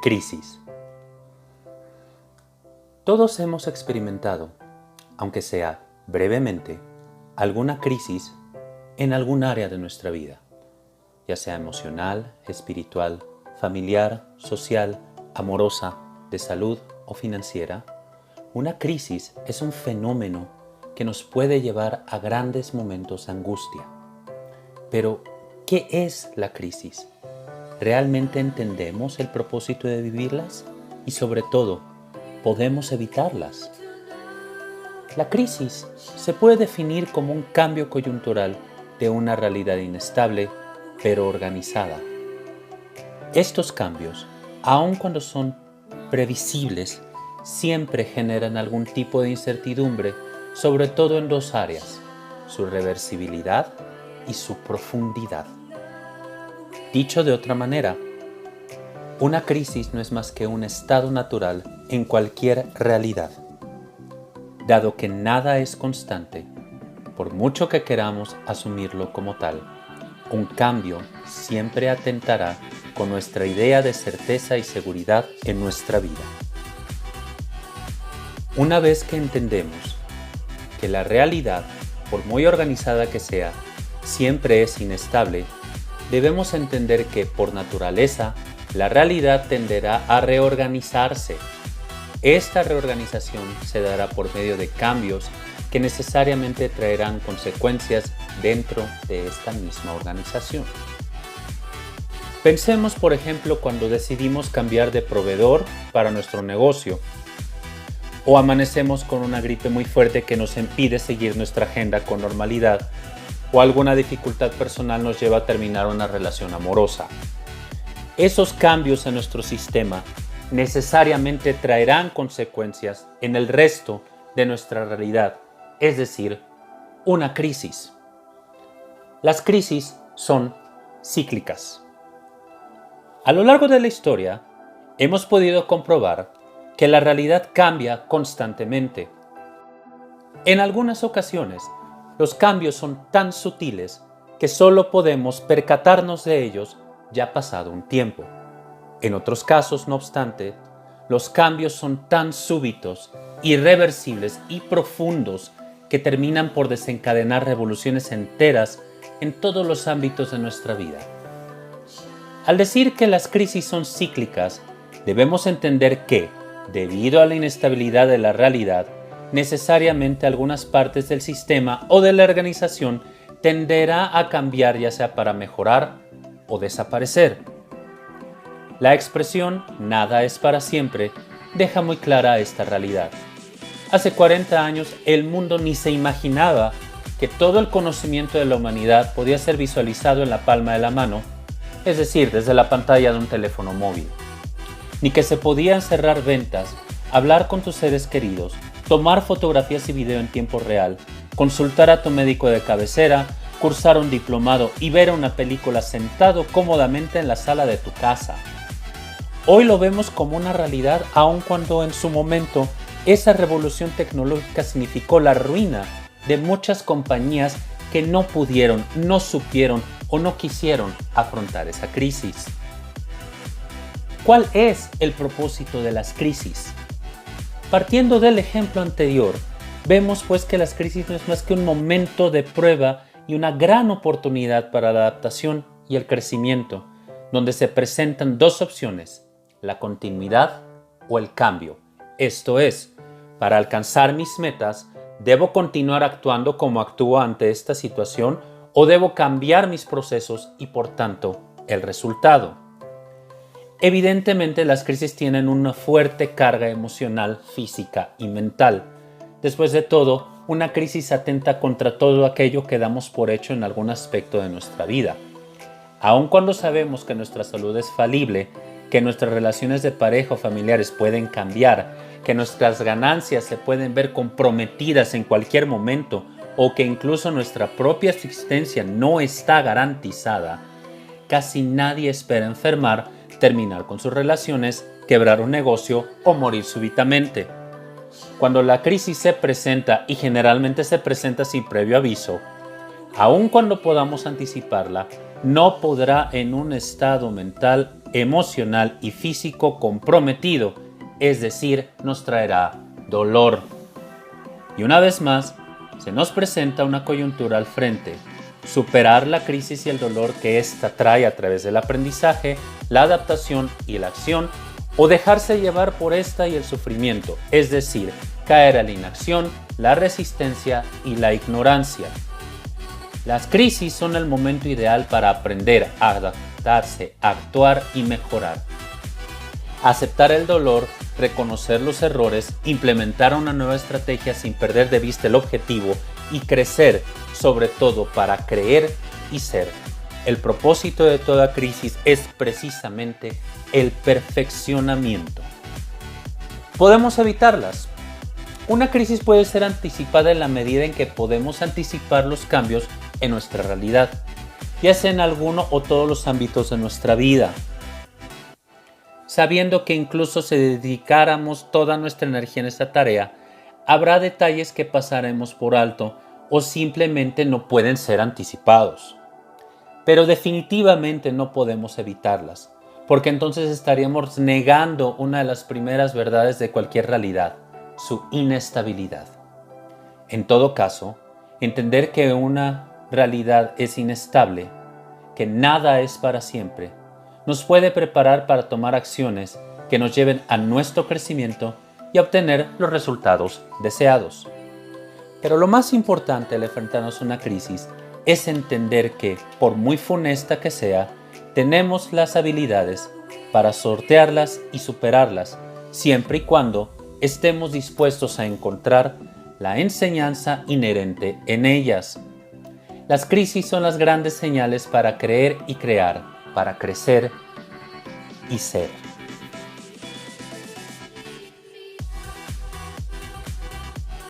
Crisis. Todos hemos experimentado, aunque sea brevemente, alguna crisis en algún área de nuestra vida, ya sea emocional, espiritual, familiar, social, amorosa, de salud o financiera. Una crisis es un fenómeno que nos puede llevar a grandes momentos de angustia. Pero, ¿qué es la crisis? ¿Realmente entendemos el propósito de vivirlas? Y sobre todo, ¿podemos evitarlas? La crisis se puede definir como un cambio coyuntural de una realidad inestable, pero organizada. Estos cambios, aun cuando son previsibles, siempre generan algún tipo de incertidumbre, sobre todo en dos áreas: su reversibilidad y su profundidad. Dicho de otra manera, una crisis no es más que un estado natural en cualquier realidad. Dado que nada es constante, por mucho que queramos asumirlo como tal, un cambio siempre atentará con nuestra idea de certeza y seguridad en nuestra vida. Una vez que entendemos que la realidad, por muy organizada que sea, siempre es inestable, debemos entender que, por naturaleza, la realidad tenderá a reorganizarse. Esta reorganización se dará por medio de cambios que necesariamente traerán consecuencias dentro de esta misma organización. Pensemos, por ejemplo, cuando decidimos cambiar de proveedor para nuestro negocio, o amanecemos con una gripe muy fuerte que nos impide seguir nuestra agenda con normalidad, o alguna dificultad personal nos lleva a terminar una relación amorosa. Esos cambios en nuestro sistema necesariamente traerán consecuencias en el resto de nuestra realidad, es decir, una crisis. Las crisis son cíclicas. A lo largo de la historia, hemos podido comprobar que la realidad cambia constantemente. En algunas ocasiones, los cambios son tan sutiles que solo podemos percatarnos de ellos ya pasado un tiempo. En otros casos, no obstante, los cambios son tan súbitos, irreversibles y profundos que terminan por desencadenar revoluciones enteras en todos los ámbitos de nuestra vida. Al decir que las crisis son cíclicas, debemos entender que, debido a la inestabilidad de la realidad, necesariamente algunas partes del sistema o de la organización tenderá a cambiar, ya sea para mejorar o desaparecer. La expresión "nada es para siempre" deja muy clara esta realidad. Hace 40 años el mundo ni se imaginaba que todo el conocimiento de la humanidad podía ser visualizado en la palma de la mano, es decir, desde la pantalla de un teléfono móvil. Ni que se podían cerrar ventas, hablar con tus seres queridos, tomar fotografías y video en tiempo real, consultar a tu médico de cabecera, cursar un diplomado y ver una película sentado cómodamente en la sala de tu casa. Hoy lo vemos como una realidad, aun cuando en su momento esa revolución tecnológica significó la ruina de muchas compañías que no pudieron, no supieron o no quisieron afrontar esa crisis. ¿Cuál es el propósito de las crisis? Partiendo del ejemplo anterior, vemos pues que las crisis no es más que un momento de prueba y una gran oportunidad para la adaptación y el crecimiento, donde se presentan dos opciones: la continuidad o el cambio. Esto es, para alcanzar mis metas, ¿debo continuar actuando como actúo ante esta situación o debo cambiar mis procesos y, por tanto, el resultado? Evidentemente, las crisis tienen una fuerte carga emocional, física y mental. Después de todo, una crisis atenta contra todo aquello que damos por hecho en algún aspecto de nuestra vida. Aun cuando sabemos que nuestra salud es falible, que nuestras relaciones de pareja o familiares pueden cambiar, que nuestras ganancias se pueden ver comprometidas en cualquier momento o que incluso nuestra propia existencia no está garantizada, casi nadie espera enfermar, terminar con sus relaciones, quebrar un negocio o morir súbitamente. Cuando la crisis se presenta, y generalmente se presenta sin previo aviso, aun cuando podamos anticiparla, no podrá en un estado mental emocional y físico comprometido, es decir, nos traerá dolor. Y una vez más, se nos presenta una coyuntura al frente: superar la crisis y el dolor que ésta trae a través del aprendizaje, la adaptación y la acción, o dejarse llevar por esta y el sufrimiento, es decir, caer a la inacción, la resistencia y la ignorancia. Las crisis son el momento ideal para aprender, adaptarse, actuar y mejorar. Aceptar el dolor, reconocer los errores, implementar una nueva estrategia sin perder de vista el objetivo y crecer, sobre todo para creer y ser. El propósito de toda crisis es precisamente el perfeccionamiento. Podemos evitarlas. Una crisis puede ser anticipada en la medida en que podemos anticipar los cambios en nuestra realidad, ya sea en alguno o todos los ámbitos de nuestra vida, sabiendo que incluso si dedicáramos toda nuestra energía en esta tarea, habrá detalles que pasaremos por alto o simplemente no pueden ser anticipados. Pero definitivamente no podemos evitarlas, porque entonces estaríamos negando una de las primeras verdades de cualquier realidad: su inestabilidad. En todo caso, entender que una realidad es inestable, que nada es para siempre, nos puede preparar para tomar acciones que nos lleven a nuestro crecimiento y a obtener los resultados deseados. Pero lo más importante al enfrentarnos a una crisis es entender que, por muy funesta que sea, tenemos las habilidades para sortearlas y superarlas, siempre y cuando estemos dispuestos a encontrar la enseñanza inherente en ellas. Las crisis son las grandes señales para creer y crear, para crecer y ser.